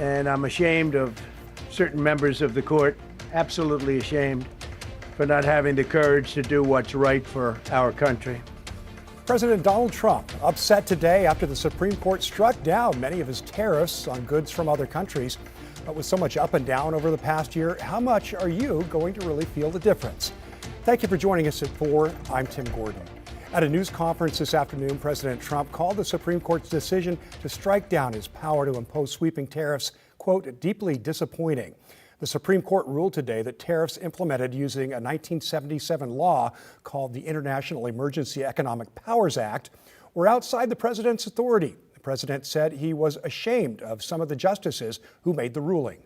And I'm ashamed of certain members of the court, absolutely ashamed, for not having the courage to do what's right for our country. President Donald Trump upset today after the Supreme Court struck down many of his tariffs on goods from other countries. But with so much up and down over the past year, how much are you going to really feel the difference? Thank you for joining us at 4. I'm Tim Gordon. At a news conference this afternoon, President Trump called the Supreme Court's decision to strike down his power to impose sweeping tariffs, quote, deeply disappointing. The Supreme Court ruled today that tariffs implemented using a 1977 law called the International Emergency Economic Powers Act were outside the president's authority. The president said he was ashamed of some of the justices who made the ruling.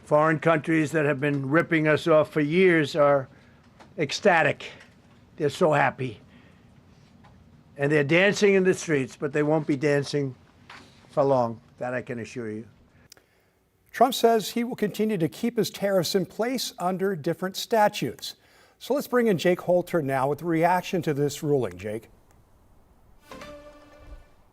Foreign countries that have been ripping us off for years are ecstatic. They're so happy. And they're dancing in the streets, but they won't be dancing for long, that I can assure you. Trump says he will continue to keep his tariffs in place under different statutes. So let's bring in Jake Holter now with a reaction to this ruling. Jake.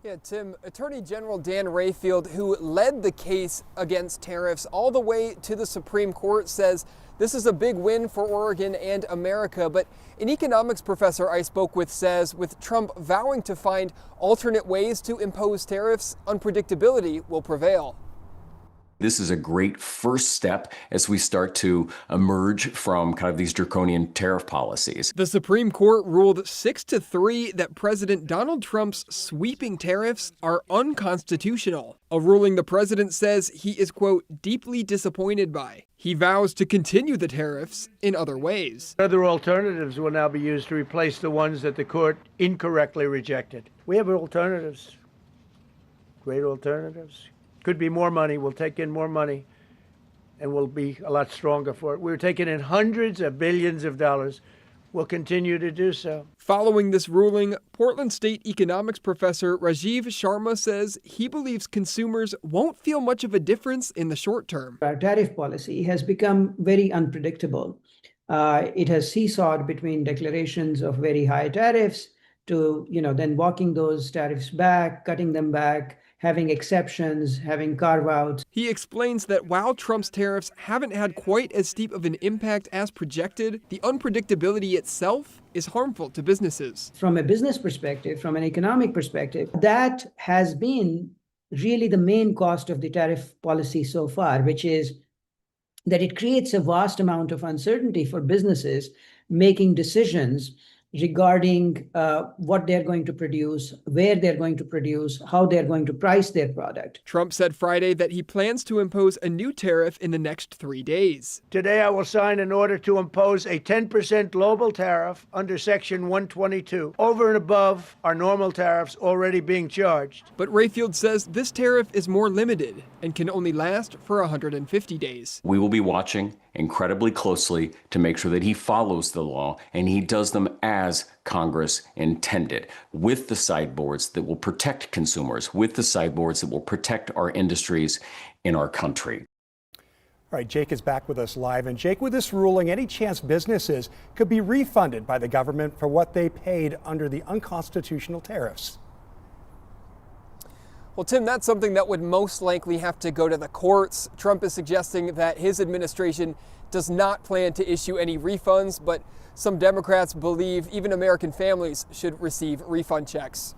Yeah, Tim, Attorney General Dan Rayfield, who led the case against tariffs all the way to the Supreme Court, says this is a big win for Oregon and America. But an economics professor I spoke with says with Trump vowing to find alternate ways to impose tariffs, unpredictability will prevail. This is a great first step as we start to emerge from kind of these draconian tariff policies. The Supreme Court ruled 6-3 that President Donald Trump's sweeping tariffs are unconstitutional, a ruling the president says he is, quote, deeply disappointed by. He vows to continue the tariffs in other ways. Other alternatives will now be used to replace the ones that the court incorrectly rejected. We have alternatives, great alternatives. Could be more money. We'll take in more money and we'll be a lot stronger for it. We're taking in hundreds of billions of dollars. We'll continue to do so. Following this ruling, Portland State economics professor Rajiv Sharma says he believes consumers won't feel much of a difference in the short term. Our tariff policy has become very unpredictable. It has seesawed between declarations of very high tariffs to, then walking those tariffs back, cutting them back, having exceptions, having carve-outs. He explains that while Trump's tariffs haven't had quite as steep of an impact as projected, the unpredictability itself is harmful to businesses. From a business perspective, from an economic perspective, that has been really the main cost of the tariff policy so far, which is that it creates a vast amount of uncertainty for businesses making decisions regarding what they're going to produce, where they're going to produce, how they're going to price their product. Trump said Friday that he plans to impose a new tariff in the next 3 days. Today, I will sign an order to impose a 10% global tariff under Section 122, over and above our normal tariffs already being charged. But Rayfield says this tariff is more limited and can only last for 150 days. We will be watching incredibly closely to make sure that he follows the law and he does them as Congress intended, with the sideboards that will protect consumers, with the sideboards that will protect our industries in our country. All right, Jake is back with us live. And Jake, with this ruling, any chance businesses could be refunded by the government for what they paid under the unconstitutional tariffs? Well, Tim, that's something that would most likely have to go to the courts. Trump is suggesting that his administration does not plan to issue any refunds, but some Democrats believe even American families should receive refund checks.